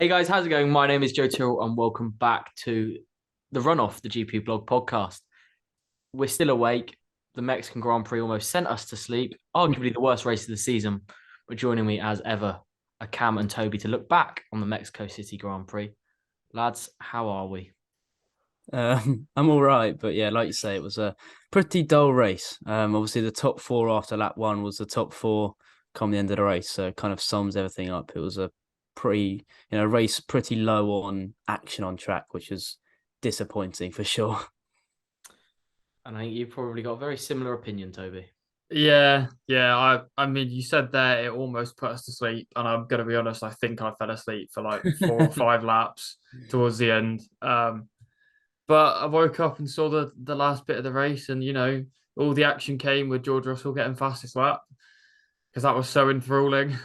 Hey guys, how's it going? My name is Joe Tyrrell and welcome back to the Runoff, the GP Blog podcast. We're still awake. The Mexican Grand Prix almost sent us to sleep, arguably the worst race of the season. But joining me as ever are Cam and Toby to look back on the Mexico City Grand Prix. Lads, how are we? I'm all right, but yeah, like you say, it was a pretty dull race. Obviously the top four after lap one was the top four come the end of the race, so it kind of sums everything up. It was a pretty, race pretty low on action on track, which was disappointing for sure. And I think you've probably got a very similar opinion, Toby. Yeah. I mean, you said there it almost put us to sleep, and I'm gonna be honest. I think I fell asleep for like 4 or 5 laps towards the end. But I woke up and saw the last bit of the race, and all the action came with George Russell getting fastest lap because that was so enthralling.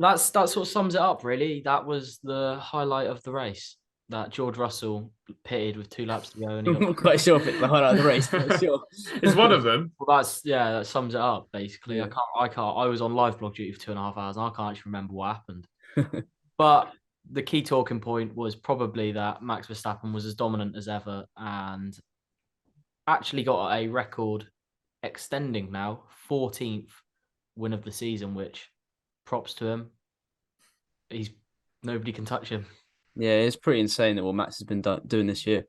That sort of sums it up, really. That was the highlight of the race. That George Russell pitted with 2 laps to go and he I'm got not quite sure if it's the highlight of the race, but sure. It's one of them. Well, that sums it up basically. Yeah. I can't. I was on live blog duty for 2.5 hours, and I can't actually remember what happened. But the key talking point was probably that Max Verstappen was as dominant as ever, and actually got a record extending now 14th win of the season. Which props to him. He's Nobody can touch him. Yeah, it's pretty insane that what Max has been doing this year.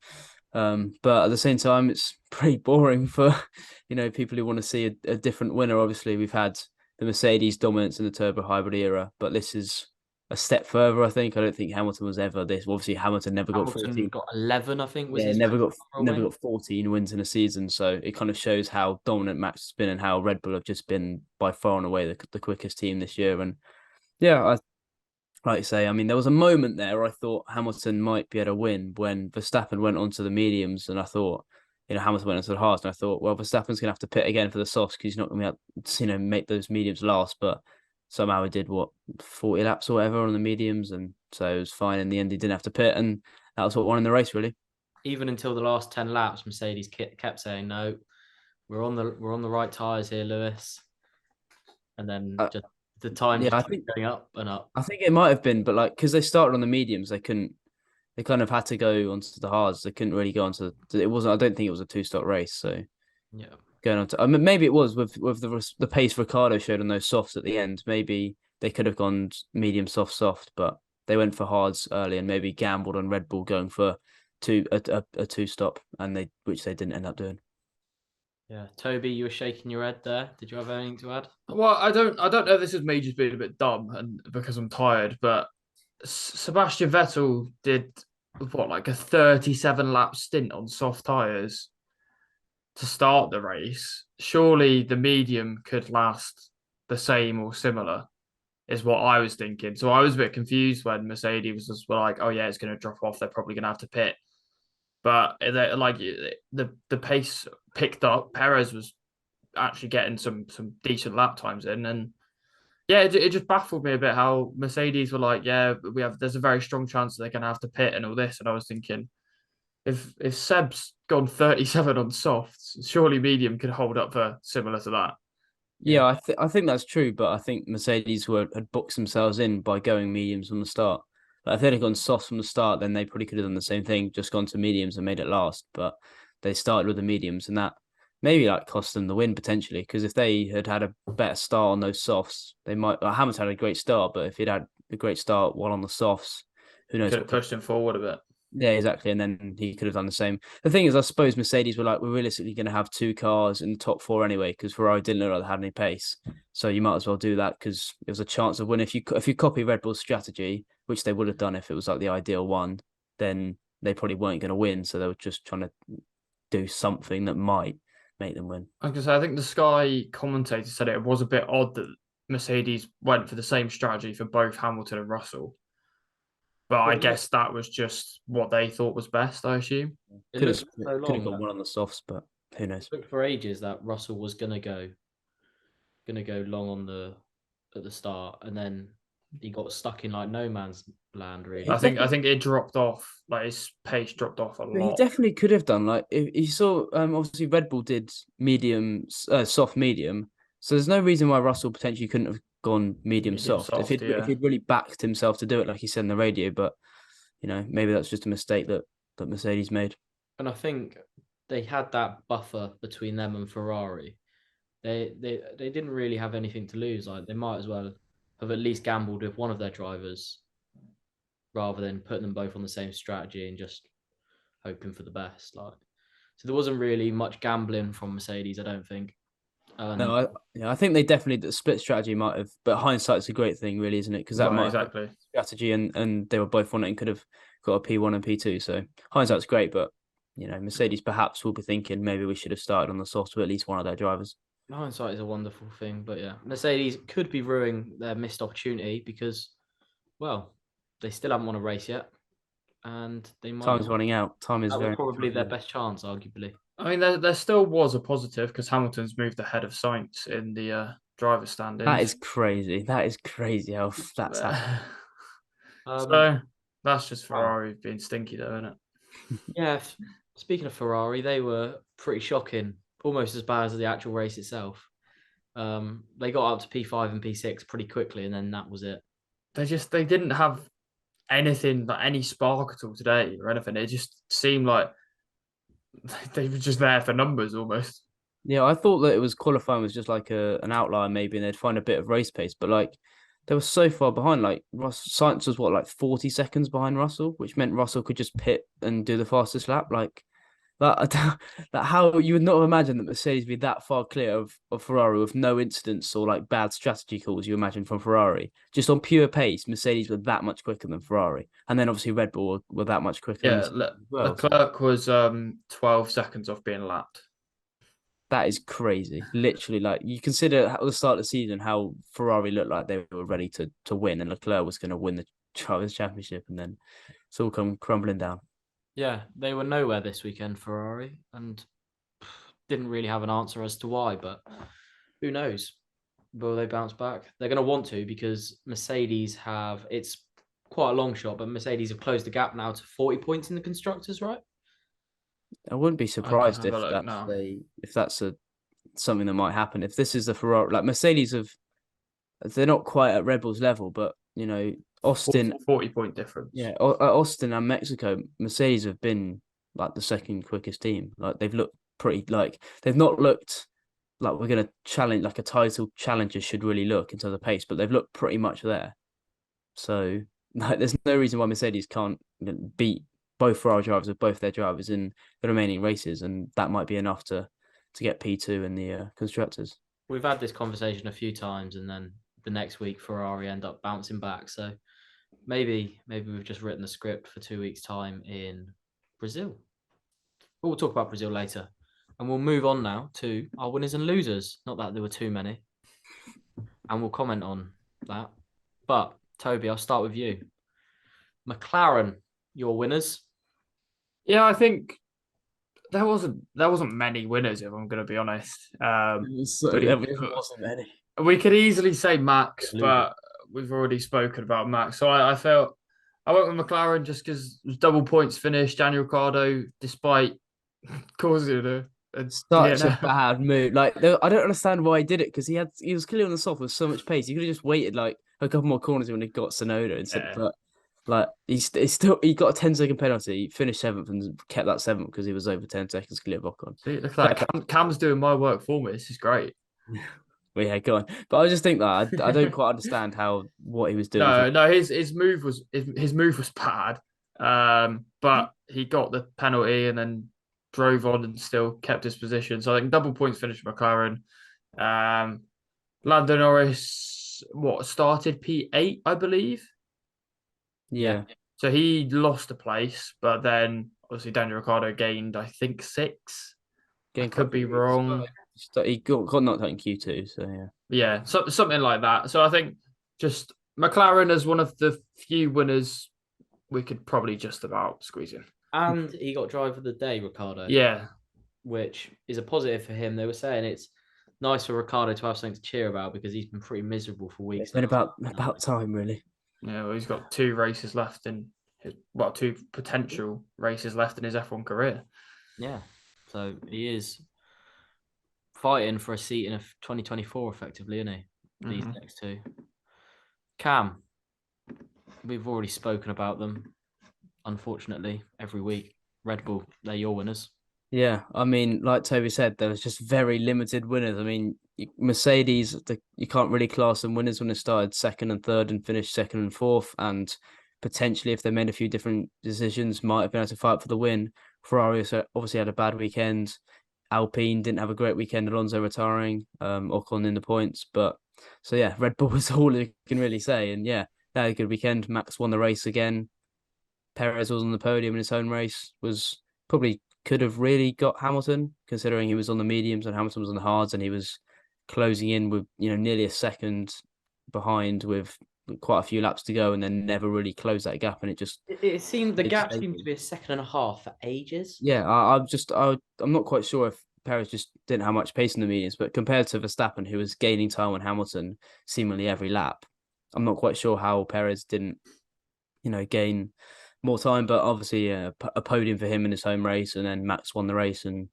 But at the same time, it's pretty boring for people who want to see a different winner. Obviously, we've had the Mercedes dominance in the turbo hybrid era, but this is a step further. I think. I don't think Hamilton was ever this. Obviously, Hamilton never got Hamilton 14. got 11, I think, was Yeah, his never win. got 14 wins in a season. So it kind of shows how dominant Max has been and how Red Bull have just been by far and away the quickest team this year. And yeah, like you say, I mean, there was a moment there where I thought Hamilton might be able to win when Verstappen went onto the mediums, and I thought, Hamilton went onto the hards, and I thought, well, Verstappen's gonna have to pit again for the softs because he's not gonna be able to, make those mediums last. But somehow he did 40 laps or whatever on the mediums, and so it was fine. In the end, he didn't have to pit, and that was what won in the race, really. Even until the last 10 laps, Mercedes kept saying, "No, we're on the right tires here, Lewis." And then Uh, just the time yeah, just kept going up and up. I think it might have been, but like because they started on the mediums, they couldn't. They kind of had to go onto the hards. They couldn't really go onto. It wasn't. I don't think it was a two-stop race. So Yeah. going on to. I mean, maybe it was with the pace Ricardo showed on those softs at the end. Maybe they could have gone medium, soft, soft, but they went for hards early and maybe gambled on Red Bull going for a two-stop, and which they didn't end up doing. Yeah. Toby, you were shaking your head there. Did you have anything to add? Well, I don't know if this is me just being a bit dumb and because I'm tired, but Sebastian Vettel did what like a 37 lap stint on soft tires to start the race. Surely the medium could last the same or similar, is what I was thinking. So I was a bit confused when Mercedes was just like, "Oh yeah, it's going to drop off. They're probably going to have to pit." But like the pace picked up. Perez was actually getting some decent lap times in, and yeah, it just baffled me a bit how Mercedes were like, "Yeah, there's a very strong chance that they're going to have to pit and all this." And I was thinking, if Seb's gone 37 on softs, surely medium could hold up for similar to that. Yeah, Yeah. I think that's true, but I think Mercedes had boxed themselves in by going mediums from the start. Like if they'd have gone softs from the start, then they probably could have done the same thing, just gone to mediums and made it last. But they started with the mediums, and that maybe like cost them the win potentially. Because if they had had a better start on those softs, they might. Well, Hamilton had a great start, but if he'd had a great start while on the softs, who knows Could have what could. pushed him forward a bit. Yeah, exactly. And then he could have done the same. The thing is, I suppose Mercedes were like, we're realistically going to have two cars in the top four anyway, because Ferrari didn't look like they had any pace. So you might as well do that because it was a chance of winning. If you copy Red Bull's strategy, which they would have done if it was like the ideal one, then they probably weren't going to win. So they were just trying to do something that might make them win. Like I say, I think the Sky commentator said it was a bit odd that Mercedes went for the same strategy for both Hamilton and Russell. But I Well, guess that was just what they thought was best, I assume. it Could have looked so could have long got that one on the softs, but who knows? looked for ages that Russell was gonna go long on the at the start, and then he got stuck in like no man's land, He I really. think I definitely think it dropped off, like his pace dropped off a But he lot. definitely could have done. Like if you saw, obviously Red Bull did medium, soft medium. So there's no reason why Russell potentially couldn't have gone medium soft. If yeah. he'd really backed himself to do it, like he said in the radio, but maybe that's just a mistake that Mercedes made. And I think they had that buffer between them and Ferrari. They didn't really have anything to lose. Like they might as well have at least gambled with one of their drivers rather than putting them both on the same strategy and just hoping for the best. Like, so there wasn't really much gambling from Mercedes, I don't think. No, I think they definitely the split strategy might have, but hindsight's a great thing, really, isn't it? Because that might exactly have strategy, and they were both on it and could have got a P1 and P2. So hindsight's great, but Mercedes perhaps will be thinking maybe we should have started on the soft with at least one of their drivers. Hindsight is a wonderful thing, but yeah, Mercedes could be ruining their missed opportunity because, well, they still haven't won a race yet, and they might. Time's running out. Time is that very was probably their best chance, arguably. I mean, there still was a positive because Hamilton's moved ahead of Sainz in the driver standings. That is crazy. That is crazy how that's happened. So that's just Ferrari being stinky, though, isn't it? Yeah. Speaking of Ferrari, they were pretty shocking, almost as bad as the actual race itself. They got up to P5 and P6 pretty quickly, and then that was it. They didn't have anything, like any spark at all today or anything. It just seemed like they were just there for numbers almost. Yeah, I thought that it was qualifying was just like an outlier maybe, and they'd find a bit of race pace, but like they were so far behind. Like Sainz was like 40 seconds behind Russell, which meant Russell could just pit and do the fastest lap. Like that how you would not have imagined that Mercedes would be that far clear of Ferrari with no incidents or like bad strategy calls you imagine from Ferrari. Just on pure pace, Mercedes were that much quicker than Ferrari. And then obviously Red Bull were that much quicker. Yeah, Leclerc was 12 seconds off being lapped. That is crazy. Literally, like you consider at the start of the season how Ferrari looked like they were ready to win, and Leclerc was going to win the Drivers' Championship, and then it's all come crumbling down. Yeah, they were nowhere this weekend, Ferrari, and didn't really have an answer as to why, but who knows? Will they bounce back? They're going to want to because Mercedes it's quite a long shot, but Mercedes have closed the gap now to 40 points in the constructors, right? I wouldn't be surprised if that's something that might happen. If this is the Ferrari, like Mercedes they're not quite at Red Bull's level, but Austin 40-point difference. Yeah, Austin and Mexico, Mercedes have been like the second quickest team. Like they've looked pretty they've not looked like we're gonna challenge like a title challenger should really look in terms of pace, but they've looked pretty much there. So there's no reason why Mercedes can't beat both Ferrari drivers with both their drivers in the remaining races, and that might be enough to get P2 in the constructors. We've had this conversation a few times, and then the next week Ferrari end up bouncing back. So maybe we've just written the script for 2 weeks' time in Brazil. But we'll talk about Brazil later, and we'll move on now to our winners and losers. Not that there were too many, and we'll comment on that. But Toby, I'll start with you. McLaren, your winners. Yeah, I think there wasn't many winners, if I'm going to be honest. There wasn't many. We could easily say Max, but we've already spoken about Max. So I felt I went with McLaren just because it was double points finish. Daniel Ricciardo, despite causing such a bad move. Like I don't understand why he did it because he was clearly on the soft with so much pace. He could have just waited like a couple more corners when he got Tsunoda instead. But like he got a 10-second penalty. He finished 7th and kept that 7th because he was over 10 seconds clear of Ocon. See, look at that. Cam's doing my work for me. This is great. Well, yeah, go on. But I just think that I don't quite understand what he was doing. No, his move was bad. But he got the penalty and then drove on and still kept his position. So I think double points finished for McLaren. Lando Norris started P8, I believe. Yeah. So he lost a place, but then obviously Daniel Ricciardo gained, I think, 6. I could be wrong. He got knocked out in Q2, so yeah. Yeah, something like that. So I think just McLaren as one of the few winners we could probably just about squeeze in. And he got driver of the day, Ricciardo. Yeah. Which is a positive for him. They were saying it's nice for Ricciardo to have something to cheer about because he's been pretty miserable for weeks. It's been about time, really. Yeah, well, he's got 2 races left in his 2 potential races left in his F1 career. Yeah. So he is fighting for a seat in 2024, effectively, isn't he? these next two. Cam, we've already spoken about them, unfortunately, every week. Red Bull, they're your winners. Yeah, I mean, like Toby said, there was just very limited winners. I mean, Mercedes, you can't really class them winners when they started second and third and finished second and fourth, and potentially if they made a few different decisions, might have been able to fight for the win. Ferrari obviously had a bad weekend. Alpine didn't have a great weekend. Alonso retiring, Ocon in the points, but so yeah, Red Bull was all you can really say, and yeah, they had a good weekend. Max won the race again. Perez was on the podium in his own race. Was probably could have really got Hamilton, considering he was on the mediums and Hamilton was on the hards, and he was closing in with nearly a second behind with quite a few laps to go, and then never really closed that gap, and it seemed the gap seemed to be a second and a half for ages. Yeah, I'm not quite sure if Perez just didn't have much pace in the mediums, but compared to Verstappen, who was gaining time on Hamilton seemingly every lap, I'm not quite sure how Perez didn't gain more time, but obviously a podium for him in his home race, and then Max won the race, and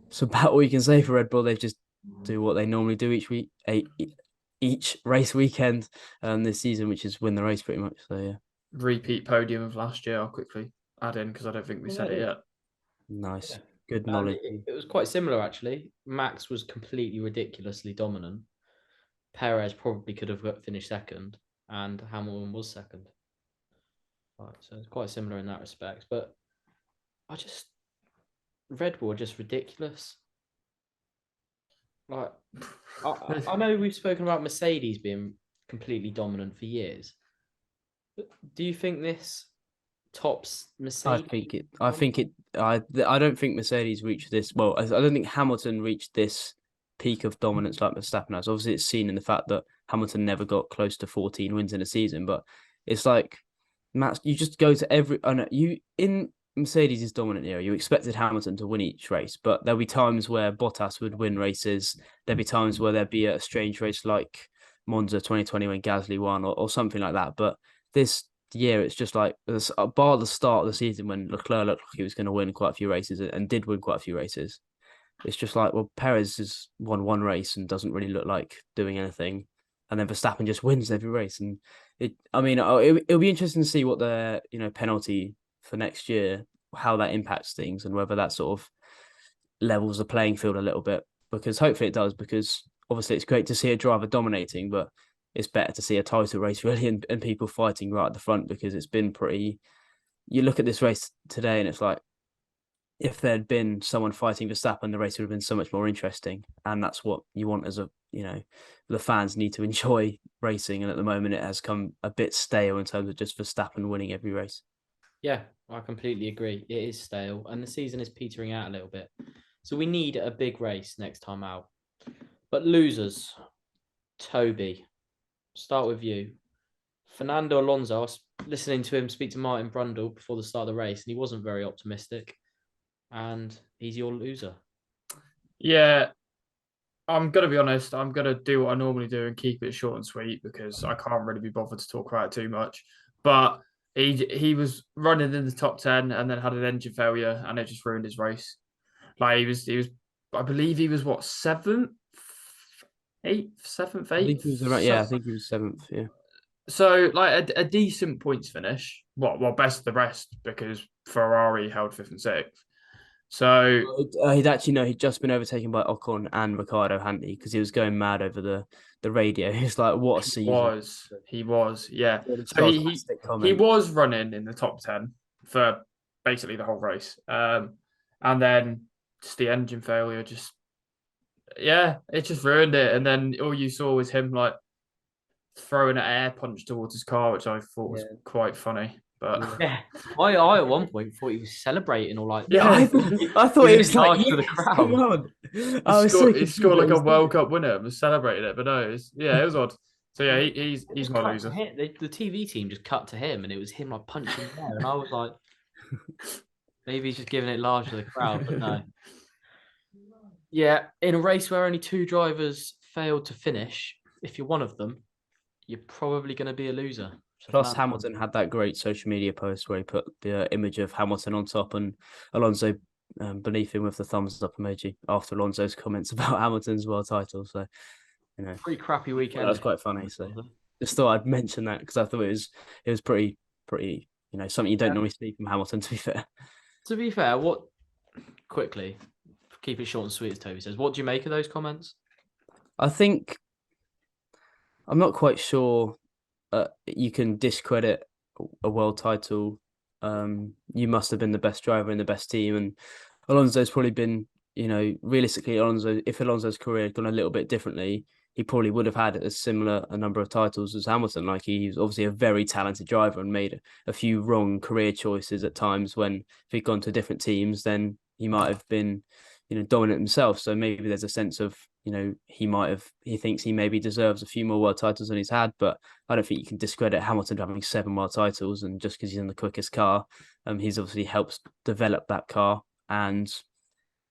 it's about all you can say for Red Bull. They just do what they normally do each race weekend this season, which is win the race pretty much. So yeah, repeat podium of last year. I'll quickly add in because I don't think we said it yet. Nice, good knowledge. It was quite similar actually. Max was completely ridiculously dominant. Perez probably could have finished second, and Hamilton was second. Right, so it's quite similar in that respect. But Red Bull are just ridiculous. Like, I know we've spoken about Mercedes being completely dominant for years. But do you think this tops Mercedes? I don't think Mercedes reached this. Well, I don't think Hamilton reached this peak of dominance like Verstappen has. Obviously, it's seen in the fact that Hamilton never got close to 14 wins in a season. But it's like, Max, you just go to every. I know you in Mercedes' dominant era, you expected Hamilton to win each race, but there'll be times where Bottas would win races. There'll be times where there'd be a strange race like Monza 2020 when Gasly won or something like that. But this year, it's just like, bar the start of the season when Leclerc looked like he was going to win quite a few races and did win quite a few races. It's just like, well, Perez has won one race and doesn't really look like doing anything. And then Verstappen just wins every race. And it'll be interesting to see what their, penalty for next year, how that impacts things and whether that sort of levels the playing field a little bit, because hopefully it does, because obviously it's great to see a driver dominating, but it's better to see a title race really and people fighting right at the front, because it's been pretty, you look at this race today and it's like, if there'd been someone fighting Verstappen, the race would have been so much more interesting. And that's what you want as the fans need to enjoy racing. And at the moment, it has come a bit stale in terms of just Verstappen winning every race. Yeah, I completely agree. It is stale and the season is petering out a little bit. So we need a big race next time out. But losers, Toby, start with you. Fernando Alonso, I was listening to him speak to Martin Brundle before the start of the race, and he wasn't very optimistic. And he's your loser. Yeah, I'm going to be honest. I'm going to do what I normally do and keep it short and sweet because I can't really be bothered to talk about it too much. But he was running in the top 10 and then had an engine failure and it just ruined his race. Like he was I believe he was what, seventh, eighth. I think he was I think he was seventh, yeah. So like a decent points finish. Well, best of the rest because Ferrari held fifth and sixth. So he'd just been overtaken by Ocon and Ricciardo, hadn't he? Because he was going mad over the radio. He was like, "What a season!" He was, yeah. So he was running in the top 10 for basically the whole race, and then just the engine failure, it just ruined it. And then all you saw was him like throwing an air punch towards his car, which I thought was quite funny. But yeah, I at one point thought he was celebrating or like I thought he was like to the crowd. He scored like a World Cup winner and was celebrating it, but no, it was odd. So yeah, he's my loser. The TV team just cut to him, and it was him like punching the air, and I was like, maybe he's just giving it large to the crowd, but no. Yeah, in a race where only two drivers failed to finish, if you're one of them, you're probably going to be a loser. Plus, Hamilton had that great social media post where he put the image of Hamilton on top and Alonso beneath him with the thumbs up emoji after Alonso's comments about Hamilton's world title. So, Pretty crappy weekend. That was quite funny. So just thought I'd mention that because I thought it was pretty something you don't normally see from Hamilton. To be fair. To be fair, quickly keep it short and sweet, as Toby says. What do you make of those comments? I think I'm not quite sure. You can discredit a world title. You must have been the best driver in the best team, and Alonso's probably been. Realistically, if Alonso's career had gone a little bit differently, he probably would have had a similar number of titles as Hamilton. Like he's obviously a very talented driver and made a few wrong career choices at times. When if he'd gone to different teams, then he might have been, dominant himself. So maybe there's a sense of, he thinks he maybe deserves a few more world titles than he's had. But I don't think you can discredit Hamilton having 7 world titles, and just because he's in the quickest car, he's obviously helped develop that car. And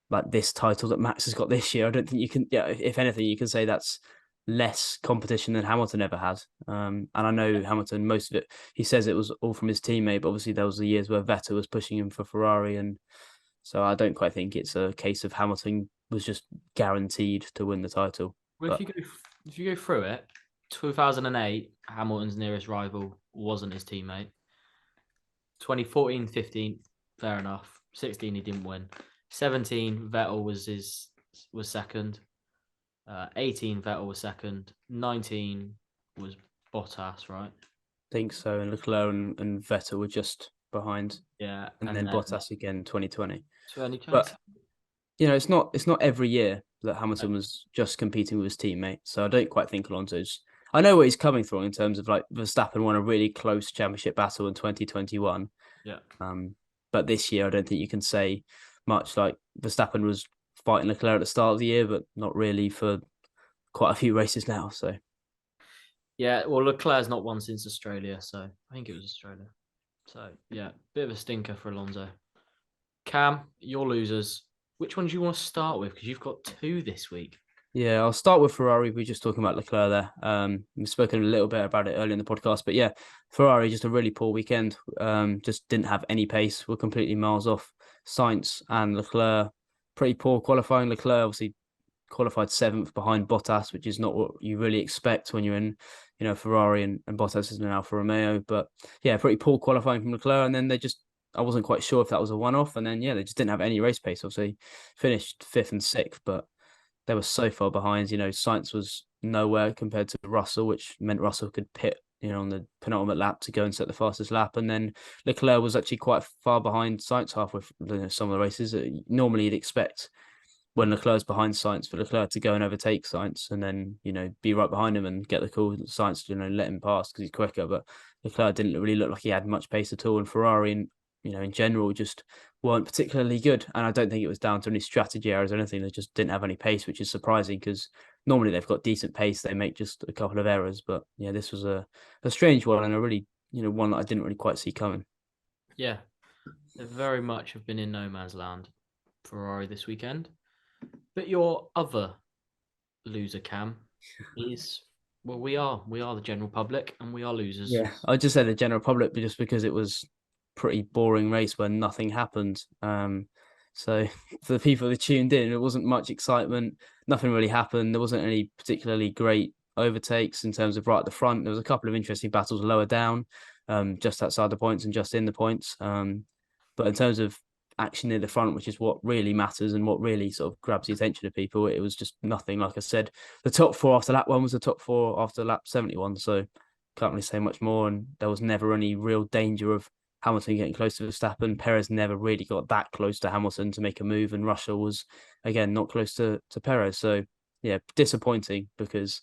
like this title that Max has got this year, I don't think you can. Yeah, if anything, you can say that's less competition than Hamilton ever had. And I know Hamilton, most of it, he says it was all from his teammate, but obviously there was the years where Vettel was pushing him for Ferrari, and so I don't quite think it's a case of Hamilton was just guaranteed to win the title. Well, if you go through it, 2008, Hamilton's nearest rival wasn't his teammate. 2014, 15, fair enough. 16, he didn't win. 17, Vettel was second. 18, Vettel was second. 19 was Bottas, right? I think so. And Leclerc and Vettel were just behind. Yeah, and then Bottas again, 2020. 2020. But it's not every year that Hamilton was just competing with his teammate. So I don't quite think Alonso's. I know what he's coming from in terms of like Verstappen won a really close championship battle in 2021. Yeah. But this year I don't think you can say much. Like Verstappen was fighting Leclerc at the start of the year, but not really for quite a few races now. So yeah, well, Leclerc's not won since Australia, so I think it was Australia. So yeah, bit of a stinker for Alonso. Cam, your losers. Which one do you want to start with? Because you've got 2 this week. Yeah, I'll start with Ferrari. We're just talking about Leclerc there. We've spoken a little bit about it earlier in the podcast, but yeah, Ferrari just a really poor weekend. Just didn't have any pace. We're completely miles off Sainz and Leclerc. Pretty poor qualifying. Leclerc obviously qualified 7th behind Bottas, which is not what you really expect when you're in, Ferrari and Bottas is in Alfa Romeo. But yeah, pretty poor qualifying from Leclerc, and then I wasn't quite sure if that was a one-off, and then they just didn't have any race pace. Obviously, finished 5th and 6th, but they were so far behind. Sainz was nowhere compared to Russell, which meant Russell could pit, on the penultimate lap to go and set the fastest lap. And then Leclerc was actually quite far behind Sainz halfway through some of the races. Normally, you'd expect when Leclerc's behind Sainz for Leclerc to go and overtake Sainz and then, be right behind him and get the call. Sainz, let him pass because he's quicker. But Leclerc didn't really look like he had much pace at all. And Ferrari, in general, just weren't particularly good. And I don't think it was down to any strategy errors or anything. They just didn't have any pace, which is surprising because normally they've got decent pace. They make just a couple of errors. But yeah, this was a strange one and a really, one that I didn't really quite see coming. Yeah, they very much have been in no man's land, Ferrari, this weekend. But your other loser, Cam, is, well, we are the general public and we are losers. Yeah, I just said the general public, but just because it was pretty boring race where nothing happened. So for the people that tuned in, it wasn't much excitement. Nothing really happened. There wasn't any particularly great overtakes in terms of right at the front. There was a couple of interesting battles lower down, just outside the points and just in the points. But in terms of action near the front, which is what really matters and what really sort of grabs the attention of people, it was just nothing. Like I said, the top 4 after lap 1 was the top 4 after lap 71. So can't really say much more. And there was never any real danger of Hamilton getting close to Verstappen. Perez never really got that close to Hamilton to make a move, and Russell was again not close to Perez. So yeah, disappointing because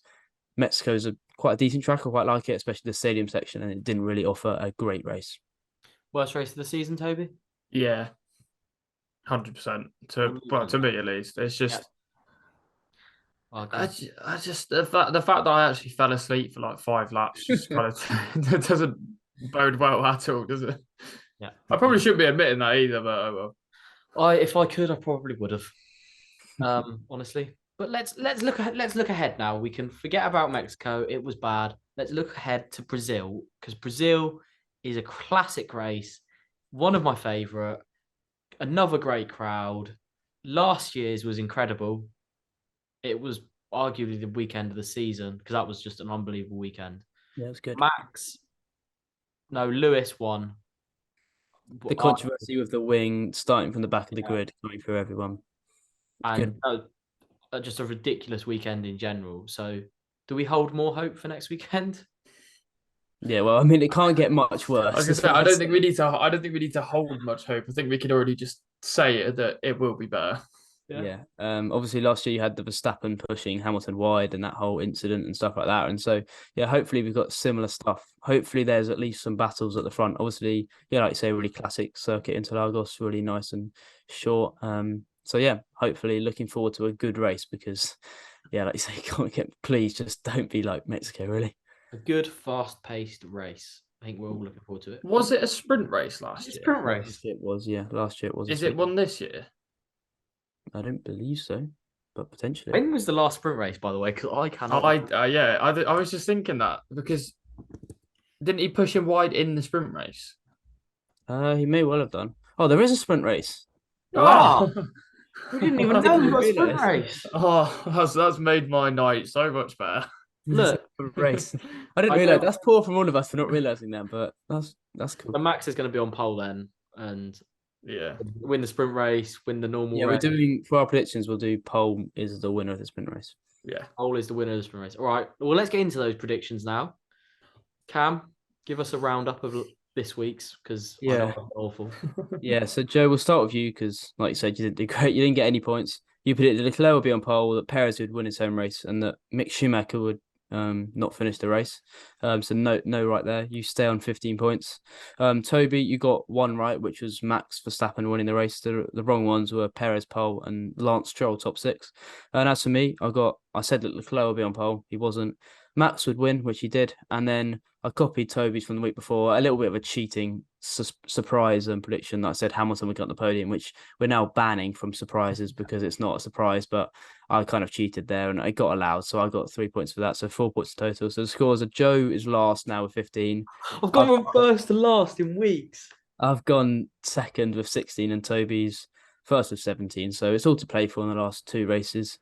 Mexico's quite a decent track. I quite like it, especially the stadium section, and it didn't really offer a great race. Worst race of the season, Toby? Yeah, 100%. To me at least, it's just. Yeah. I just the fact that I actually fell asleep for like 5 laps just kind of doesn't bode well at all, does it? Yeah, I probably shouldn't be admitting that either, but if I could, I probably would have. Honestly, but let's look ahead now. We can forget about Mexico. It was bad. Let's look ahead to Brazil, because Brazil is a classic race, one of my favorite. Another great crowd. Last year's was incredible. It was arguably the weekend of the season because that was just an unbelievable weekend. Yeah, it was good. Lewis won. The controversy with the wing starting from the back of the grid, going through everyone. And just a ridiculous weekend in general. So, do we hold more hope for next weekend? Yeah, well, I mean, it can't get much worse. I was gonna say, I don't think we need to hold much hope. I think we can already just say that it will be better. Yeah. Obviously, last year you had the Verstappen pushing Hamilton wide and that whole incident and stuff like that. And so, yeah, hopefully we've got similar stuff. Hopefully there's at least some battles at the front. Obviously, yeah, like you say, really classic circuit Interlagos, really nice and short. So yeah, hopefully looking forward to a good race because, yeah, like you say, please just don't be like Mexico, really. A good, fast-paced race. I think we're all looking forward to it. Was it a sprint race last year? Sprint race. Last year it was, yeah. Last year it was. Is it one this year? I don't believe so, but potentially. When was the last sprint race, by the way? Because I cannot. I was just thinking that because didn't he push him wide in the sprint race? He may well have done. Oh, there is a sprint race. Oh, we didn't even know we got a sprint race. Oh, that's made my night so much better. Look, race. I didn't realize. That's poor from all of us for not realizing that, but that's cool. And Max is going to be on pole then, and yeah, win the sprint race, win the normal. Yeah, race. we're doing for our predictions. We'll do pole is the winner of the sprint race. Yeah, pole is the winner of the sprint race. All right. Well, let's get into those predictions now. Cam, give us a roundup of this week's because I know I'm awful. Yeah. So Joe, we'll start with you because, like you said, you didn't do great. You didn't get any points. You predicted Leclerc would be on pole, that Perez would win his home race, and that Mick Schumacher would not finish the race. So no right there. You stay on 15 points. Toby, you got one right, which was Max Verstappen winning the race. The wrong ones were Perez pole and Lance Stroll top 6. And as for me, I said that Leclerc would be on pole. He wasn't. Max would win, which he did, and then I copied Toby's from the week before. A little bit of a cheating surprise prediction that I said Hamilton would get on the podium, which we're now banning from surprises because it's not a surprise. But I kind of cheated there, and it got allowed, so I got 3 points for that, so 4 points total. So the scores are Joe is last now with 15. I've gone from first to last in weeks. I've gone second with 16, and Toby's first with 17. So it's all to play for in the last 2 races.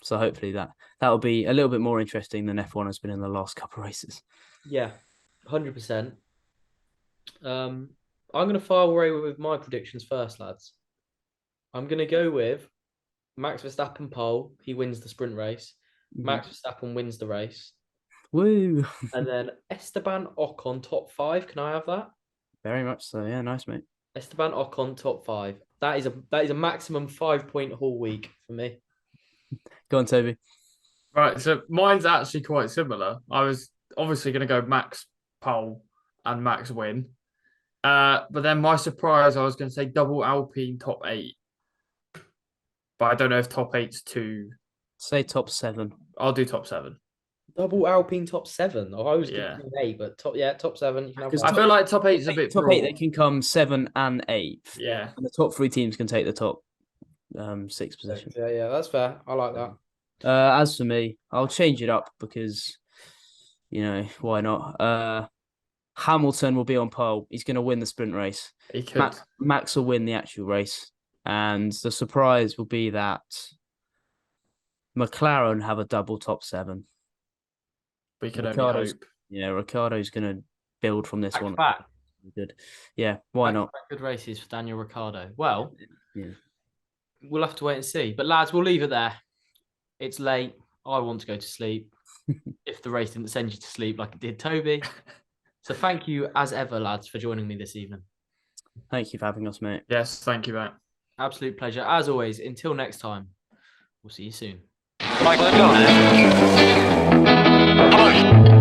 So hopefully that will be a little bit more interesting than F1 has been in the last couple of races. Yeah, 100%. I'm going to fire away with my predictions first, lads. I'm going to go with Max Verstappen pole. He wins the sprint race. Max Verstappen wins the race. Woo! And then Esteban Ocon top 5. Can I have that? Very much so. Yeah, nice, mate. Esteban Ocon top 5. That is a maximum 5-point haul week for me. Go on, Toby. Right, so mine's actually quite similar. I was obviously going to go Max pole and Max win. But then my surprise, I was going to say double Alpine top 8. But I don't know if top 8's too. Say top 7. I'll do top 7. Double Alpine top 7. Oh, I was going to do 8, but top 7. You can have I feel like top 8's a bit top broad. 8. They can come 7 and 8. Yeah, and the top 3 teams can take the top 6 position. Yeah, that's fair. I like that. As for me, I'll change it up because, why not? Hamilton will be on pole. He's going to win the sprint race. He could. Max will win the actual race. And the surprise will be that McLaren have a double top 7. We can only hope. Yeah, Ricciardo's going to build from this one. Back. Good. Yeah, why not? Good races for Daniel Ricciardo. Well, yeah. We'll have to wait and see. But lads, we'll leave it there. It's late. I want to go to sleep. If the race didn't send you to sleep like it did Toby. So thank you as ever, lads, for joining me this evening. Thank you for having us, mate. Yes, thank you, mate. Absolute pleasure. As always, until next time, we'll see you soon. Michael, go.